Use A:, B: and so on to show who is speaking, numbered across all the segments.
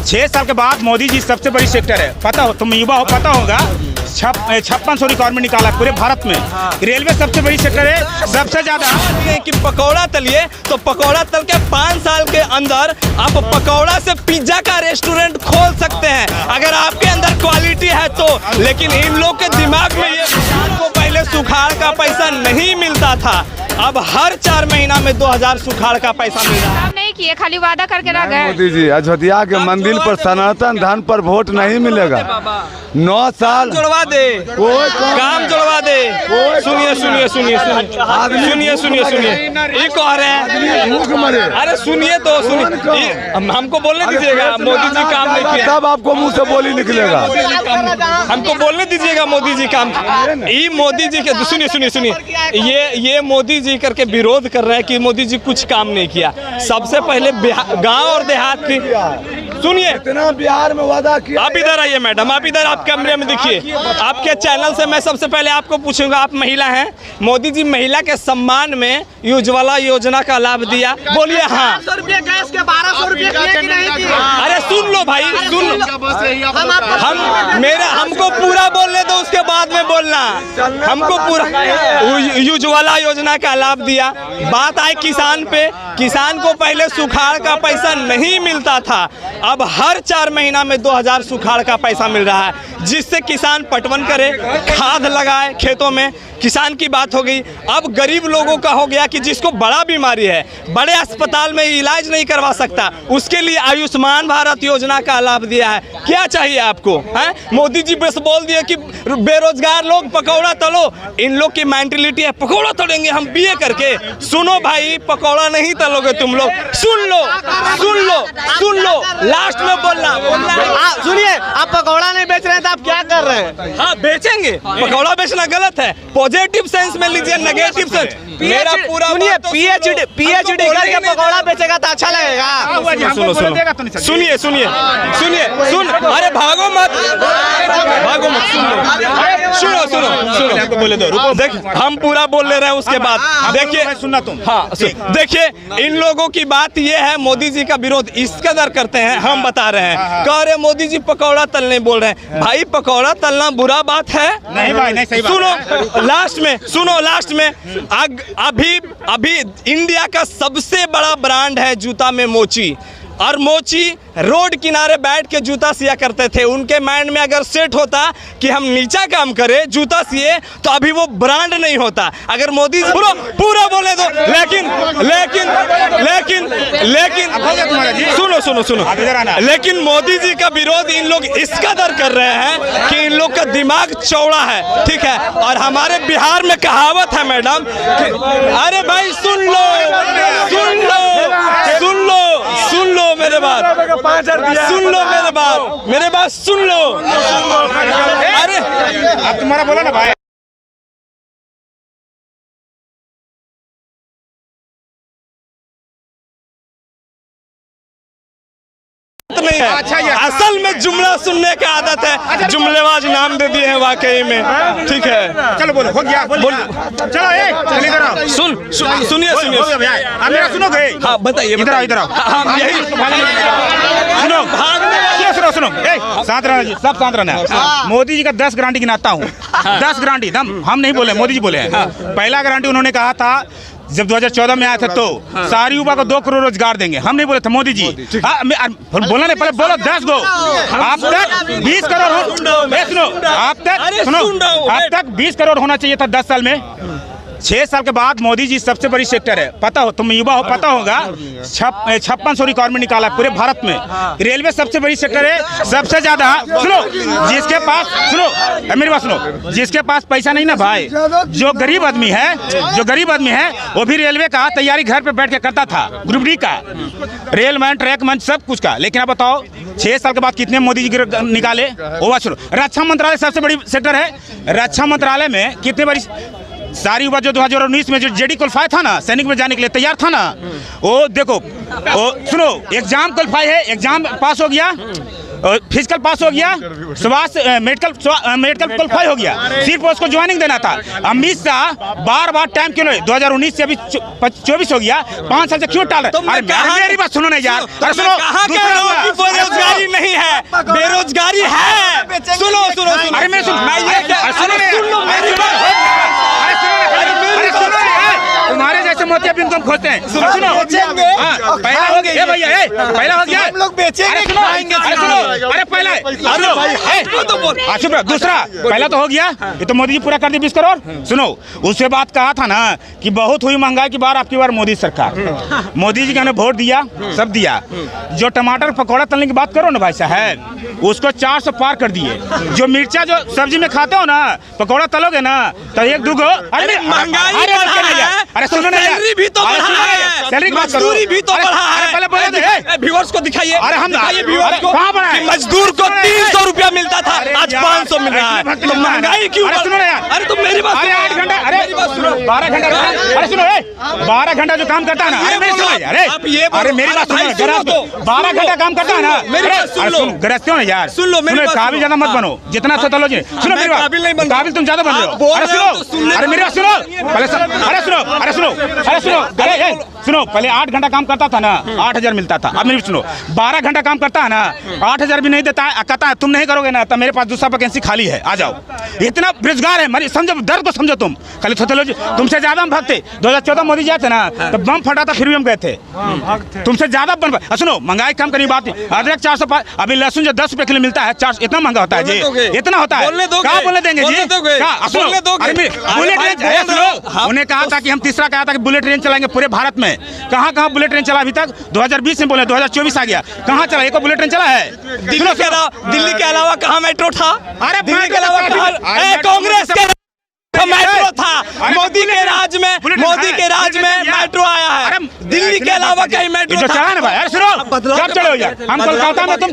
A: 6 साल के बाद मोदी जी सबसे बड़ी सेक्टर है, पता हो तुम युवा हो, पता होगा 5600 रिक्वायरमेंट निकाला पूरे भारत में। रेलवे सबसे बड़ी सेक्टर है, सबसे ज्यादा
B: कि पकौड़ा तलिए तो पकौड़ा तल के 5 साल के अंदर आप पकौड़ा से पिज्जा का रेस्टोरेंट खोल सकते हैं, अगर आपके अंदर क्वालिटी है तो। लेकिन इन लोग के दिमाग में ये को पहले सुखाड़ का पैसा नहीं मिलता था, अब हर 4 महीना में 2000 सुखाड़ का पैसा मिल रहा है।
C: नहीं किए, खाली वादा करके रह गए।
D: मोदी जी अयोध्या के मंदिर पर सनातन धर्म पर वोट नहीं मिलेगा। 9 साल
B: जुड़वा दे, काम जुड़वा दे। सुनिए सुनिए सुनिए सुनिए सुनिए सुनिए ये कह रहे हैं, अरे सुनिए तो सुनिए, हमको बोलने दीजिएगा। मोदी जी काम नहीं किया,
D: तब आपको मुंह से बोली निकलेगा।
B: हमको बोलने दीजिएगा। मोदी जी काम, ये मोदी जी के सुनिए सुनिए सुनिए ये मोदी जी करके विरोध कर रहे हैं कि मोदी जी कुछ काम नहीं किया। सबसे पहले गांव और देहात की सुनिए,
D: इतना बिहार में वादा किया।
B: आप इधर आइए मैडम, आप इधर, आप कैमरे में देखिए। आपके चैनल से मैं सबसे पहले आपको पूछूंगा, आप महिला हैं, मोदी जी महिला के सम्मान में उज्ज्वला योजना का लाभ दिया, बोलिए हाँ।
E: 1200 रुपये गैस के 1200 रुपये किए कि नहीं किए?
B: अरे सुन लो भाई, सुन लो, हमको पूरा बोलने दो, उसके बाद में बोलना। हमको पूरा उज्ज्वला योजना का लाभ दिया। बात आए किसान पे, किसान को पहले सुखाड़ का पैसा नहीं मिलता था, अब हर 4 महीना में 2000 सुखाड़ का पैसा मिल रहा है, जिससे किसान पटवन करे, खाद लगाए खेतों में। किसान की बात हो गई। अब गरीब लोगों का हो गया कि जिसको बड़ा बीमारी है, बड़े अस्पताल में इलाज नहीं करवा सकता, उसके लिए आयुष्मान भारत योजना का लाभ दिया है। क्या चाहिए आपको? हैं? मोदी जी बस बोल दिए कि बेरोजगार लोग पकौड़ा तलो। इन लोग की मेंटेलिटी है पकौड़ा तलेंगे हम बीए करके। सुनो भाई, पकौड़ा नहीं तलोगे तुम लोग। सुन लो सुन लो सुन लो, लास्ट में बोलना।
E: सुनिए, आप पकौड़ा नहीं बेच रहे हैं तो आप क्या कर रहे हैं?
B: हाँ बेचेंगे, पकौड़ा बेचना गलत है। पॉजिटिव सेंस में लीजिए, नेगेटिव सेंस। मेरा पूरा
E: सुनिए, पीएचडी करके पकौड़ा बेचेगा तो अच्छा लगेगा।
B: सुनो सुनो सुनिए सुनिए सुनिए सुन, अरे भागो मत, भागो मत, सुनो सुनो सुनो बोले दो, रुको। देख हम पूरा बोल ले रहे हैं, उसके बाद देखिए,
A: सुनना तुम।
B: हाँ देखिए, इन लोगों की बात ये है, मोदी जी का विरोध इस कदर करते हैं, हम बता रहे हैं। कह रहे मोदी जी पकौड़ा तलने बोल रहे हैं। भाई पकौड़ा तलना बुरा बात है?
A: नहीं भाई, नहीं, सही बात।
B: सुनो लास्ट में, सुनो लास्ट में, अभी इंडिया का सबसे बड़ा ब्रांड है जूता में मोची, और मोची रोड किनारे बैठ के जूता सिया करते थे। उनके माइंड में अगर सेट होता कि हम नीचा काम करें, जूता सिए, तो अभी वो ब्रांड नहीं होता। अगर मोदी पूरा बोले दो, लेकिन सुनो सुनो सुनो, लेकिन मोदी जी का विरोध इन लोग इस कदर कर रहे हैं कि इन लोग का दिमाग चौड़ा है, ठीक है। और हमारे बिहार में कहावत है मैडम, अरे भाई सुन लो सुन लो सुन लो सुन लो मेरे बात, सुन लो मेरे बात सुन लो। अरे
A: अब तुम्हारा बोला ना भाई।
B: नहीं है, असल में जुमला सुनने की आदत है, जुमलेबाज नाम दे दिए हैं वाकई में, ठीक है।
A: चलो बोलो, हो गया, बोल। चलो इधर आओ।
B: सुनिए
A: अब मेरा सुनोगे?
B: हाँ बताइए,
A: इधर आओ।
B: हम यही
A: सुनो, शांत रहना जी, सब शांत रहना। मोदी जी का 10 गारंटी गिनाता हूँ, 10 गारंटी। हम नहीं बोले, मोदी जी बोले हैं। पहला गारंटी उन्होंने कहा था जब 2014 में आया था, तो सारी युवा को 2 करोड़ रोजगार देंगे। हम नहीं बोले थे, मोदी जी। बोला नहीं, पहले बोलो 10 गो। आप तक 20 करोड़ हो, सुनो, आप तक 20 करोड़ होना चाहिए था 10 साल में। 6 साल के बाद मोदी जी सबसे बड़ी सेक्टर है, पता हो तुम युवा हो, पता होगा 5600 रिक्वायरमेंट निकाला पूरे भारत में। रेलवे सबसे बड़ी सेक्टर है, सबसे ज्यादा। सुनो, जिसके पास, सुनो मेरी बात सुनो, जिसके पास पैसा नहीं ना भाई, जो गरीब आदमी है वो भी रेलवे का तैयारी घर पे बैठ के करता था, ग्रुप डी का, रेलमैन, ट्रैकमैन, सब कुछ का। लेकिन अब बताओ 6 साल के बाद कितने मोदी जी निकाले? वो बात सुनो। रक्षा मंत्रालय सबसे बड़ी सेक्टर है, रक्षा मंत्रालय में कितने बड़ी सारी युवा जो 2019 में जो जेडी क्वालिफाई था ना, सैनिक में जाने के लिए तैयार था ना, वो देखो, वो सुनो, एग्जाम क्वालिफाई है, एग्जाम पास हो गया, फिजिकल पास हो गया, स्वास्थ्य मेडिकल क्वालिफाई हो गया, सिर्फ उसको ज्वाइनिंग देना था। अमित शाह बार टाइम क्यों नहीं? 2019 से अभी 24 हो गया, 5 साल से क्यों टाल रहे? मेरी बात सुनो नहीं यार, सुनो, बेरोजगारी
B: बेरोजगारी है। सुनो सुनो सुनो,
A: अरे मैं
B: मैं ये
A: सुन लो मेरी बात। तुम्हारे जैसे मोतिया बिन तुम खोजते हैं। सुनो पहला हो गया भैया, पहला हो गया,
E: हम लोग बेचेंगे, खाएंगे।
A: अरे पहला सुनो, दूसरा पहला तो हो गया, ये तो मोदी जी पूरा कर दी 20 करोड़। सुनो उसके बाद कहा था ना कि बहुत हुई महंगाई की बार, आपकी बार मोदी सरकार, मोदी जी के हमने वोट दिया, सब दिया। जो टमाटर पकौड़ा तलने की बात करो ना भाई साहब, उसको 400 पार कर दिए। जो मिर्चा जो सब्जी में खाते हो ना, पकौड़ा तलोगे ना तो 1-2
B: अरे महंगाई
A: अरे सुनो ना,
B: सैलरी भी तो बढ़ा है,
A: सैलरी
B: मजदूरी भी तो बढ़ा है।
A: पहले बोले थे
B: व्यूअर्स को दिखाइए,
A: अरे हम
B: व्यूअर्स को
A: कहाँ बढ़ा है?
B: मजदूर को 300 रुपया मिलता था, आज 500 मिल रहा है। तो महंगाई क्यों?
A: अरे सुनो ना यार,
B: अरे तुम मेरी बात,
A: अरे 8 घंटा, अरे 12 घंटा, अरे सुनो 12 घंटा जो काम करता है ना, अरे मेरी सुनो, अरे मेरी बात सुनो, 12 घंटा काम करता है ना, गरजते हो ना यार,
B: सुन लो मेरी बात,
A: काबिल ज्यादा मत बनो, जितना सोचो जी। सुनो मेरी बात, काबिल तुम ज्यादा बन रहे हो। अरे सुनो, अरे मेरी बात सुनो पहले, अरे सुनो, अरे सुनो, अरे सुनो, अरे सुनो, पहले 8 घंटा काम करता था ना, 8000 मिलता था। अब मेरी सुनो, 12 घंटा काम करता है ना, 8000 भी नहीं देता है, कहता है तुम नहीं करोगे ना तो मेरे पास दूसरा वैकेंसी खाली है, आ जाओ। इतना बेरोजगार है, मरी समझो, दर्द को समझो तुम। खाली सोचो तुमसे ज्यादा हम भगते। 2014 मोदी जी आए थे ना, तो बम फटा था, फिर भी हम गए थे। तुमसे ज्यादा बन, सुनो महंगाई कम करने की बात नहीं। अदरक 400 पार, अभी लहसुन जो 10 रुपए किलो मिलता है, 400, इतना महंगा होता है जी, इतना होता है। क्या बोलने देंगे जी? बुलेट ट्रेन, सुनो उन्हें कहा था कि हम तीसरा कहा था कि बुलेट ट्रेन चलाएंगे पूरे भारत में। कहाँ कहाँ बुलेट ट्रेन चला अभी तक? 2020 में बोले, 2024 आ गया, कहाँ चला? एक बुलेट ट्रेन चला है?
B: दिल्ली के अलावा कहाँ मेट्रो था?
A: अरे
B: दिल्ली के अलावा कांग्रेस के मेट्रो था। मोदी के राज में, मोदी के राज में मेट्रो आया है। दिल्ली के अलावा कहीं मेट्रो
A: चला ना भाई? अरे सुनो, कब चले हो यार? हम कोलकाता में, तुम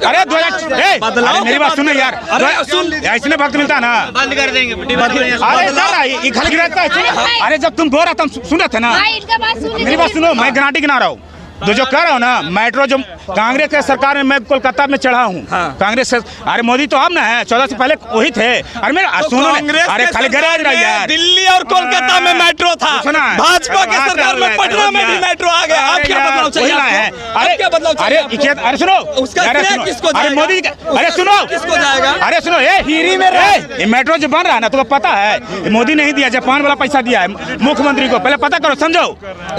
A: अरे 2000, मेरी बात सुनो यार, ऐसे वक्त मिलता है ना, बंद कर देंगे। अरे खाली गिराता है। अरे जब तुम बोल रहा था, सुन रहे थे ना, मेरी बात सुनो, मैं गारंटी गिना रहा हूँ। जो कह रहा हूँ ना, मेट्रो जो कांग्रेस के सरकार में, मैं कोलकाता में चढ़ा हूँ, कांग्रेस से। अरे मोदी तो अब ना है, 14 से पहले वही थे। अरे मेरा सुनो, अरे खाली गरज रहा यार,
B: दिल्ली और कोलकाता में मेट्रो था, भाजपा के सरकार में पटना में भी मेट्रो आ गया। अब क्या बदलाव चाहिए?
A: अरे क्या बदलाव चाहिए? अरे सुनो, अरे मोदी, अरे सुनो, किसको जाएगा? अरे सुनो, ये मेट्रो जो बन रहा है ना, तुम्हें पता है मोदी नहीं दिया, जापान वाला पैसा दिया है मुख्यमंत्री को। पहले पता करो, समझो।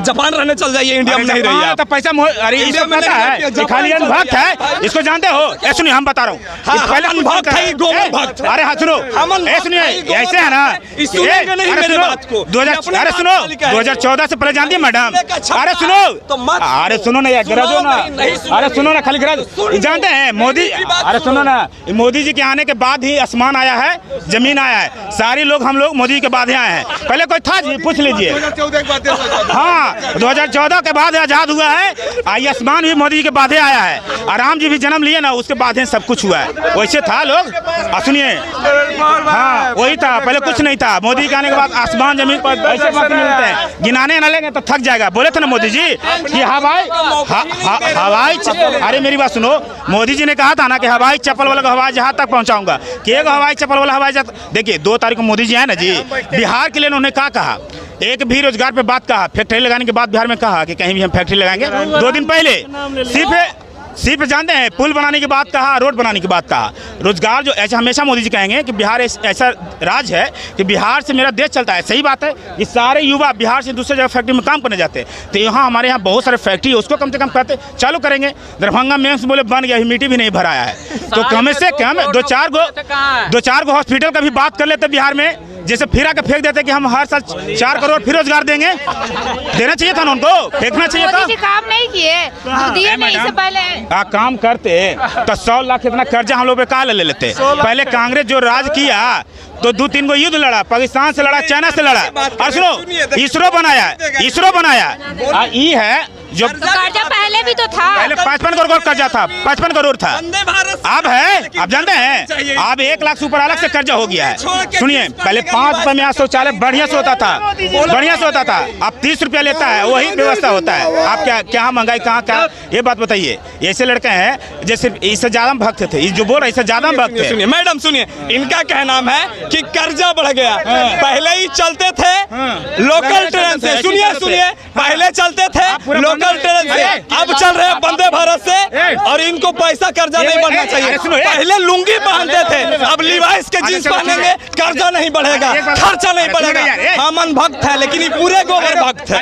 B: जापान रहने चल जाइए, इंडिया में नहीं रहिए।
A: पैसा अरे इसको पता है, ये खाली अनभक्त है, इसको जानते हो? ऐसे सुनिए, हम बता रहा हूँ, पहले अनभक्त है, गोबर भक्त। अरे हाँ सुनो, सुनिए, ऐसे है ना, अरे सुनो, 2014 से पहले जानती है मैडम? अरे सुनो, अरे सुनो ना यार, गरजो ना, अरे सुनो ना, खाली गरज। जानते हैं मोदी, अरे सुनो ना, मोदी जी के आने के बाद ही आसमान आया है, जमीन आया है। सारे लोग, हम लोग मोदी के बाद ही आए हैं। पहले कोई था जी? पूछ लीजिए। हाँ, 2014 के बाद आजाद हुआ है, आयुष्मान भी मोदी जी के बाद आया है, और राम जी भी जन्म लिए ना, उसके बाद सब कुछ हुआ है। वैसे था लोग, सुनिए, हाँ वही था, पहले कुछ नहीं था। मोदी के आने के बाद आसमान जमीन पर ऐसे वक्त मिलते हैं, गिनाने न लगे तो थक जाएगा। बोले थे ना मोदी जी कि हवाई, अरे मेरी बात सुनो, मोदी जी ने कहा था ना कि हवाई चप्पल वाला हवाई जहाज तक पहुंचाऊंगा, कि एक हवाई चप्पल वाला हवाई जहाज। देखिए 2 तारीख को मोदी जी आए ना जी, बिहार के लिए उन्होंने क्या कहा? एक भी रोजगार पे बात कहा, फैक्ट्री लगाने के बाद बिहार में कहा कि कहीं भी हम फैक्ट्री लगाएंगे। 2 दिन पहले सिर्फ जानते हैं, पुल बनाने की बात कहा, रोड बनाने की बात कहा। रोजगार जो ऐसा हमेशा मोदी जी कहेंगे कि बिहार ऐसा राज्य है कि बिहार से मेरा देश चलता है। सही बात है कि सारे युवा बिहार से दूसरे जगह फैक्ट्री में काम करने जाते हैं, तो यहाँ हमारे यहाँ बहुत सारे फैक्ट्री है, उसको कम से कम कहते चालू करेंगे। दरभंगा में बोले बन गया, ह्यूमिडिटी भी नहीं भराया है, तो कम से कम 2-4 गो हॉस्पिटल का भी बात कर लेते बिहार में। जैसे फिरा के फेंक देते कि हम हर साल 4 करोड़ फिर रोजगार देंगे, देना चाहिए था ना उनको, फेंकना चाहिए था।
C: काम नहीं किए, दिए नहीं, इससे पहले
A: काम करते तो 100 लाख इतना कर्जा हम लोग पे कहा ले लेते। पहले कांग्रेस जो राज किया तो 2-3 गो युद्ध लड़ा, पाकिस्तान से लड़ा, चाइना से लड़ा, और सुनो इसरो बनाया, ये है जो
C: कर्जा पहले भी तो था,
A: पहले 55 करोड़ कर्जा था, 55 करोड़ था। अब है, अब जानते हैं, अब 1 लाख से ऊपर अलग से कर्जा हो गया है। सुनिए, पहले 5 रुपए में शौचालय बढ़िया से होता था, अब 30 रुपया लेता है, वही व्यवस्था होता है। आप क्या महंगाई कहाँ क्या, ये बात बताइए। ऐसे लड़के हैं जो सिर्फ इससे ज्यादा भक्त थे, जो बोल रहे इससे ज्यादा भक्त थे।
B: सुनिए मैडम, सुनिए, इनका कहना है कि कर्जा बढ़ गया। पहले ही चलते थे लोकल ट्रेन से, सुनिए पहले चलते थे लोकल लोकल ट्रेन से, अब चल रहे हैं वंदे भारत से, और इनको पैसा कर्जा नहीं बढ़ना चाहिए। पहले लुंगी पहनते थे, अब लिवाइस के जींस पहनेंगे, कर्जा नहीं बढ़ेगा, खर्चा नहीं बढ़ेगा। हम भक्त है, लेकिन ये पूरे गोबर भक्त है।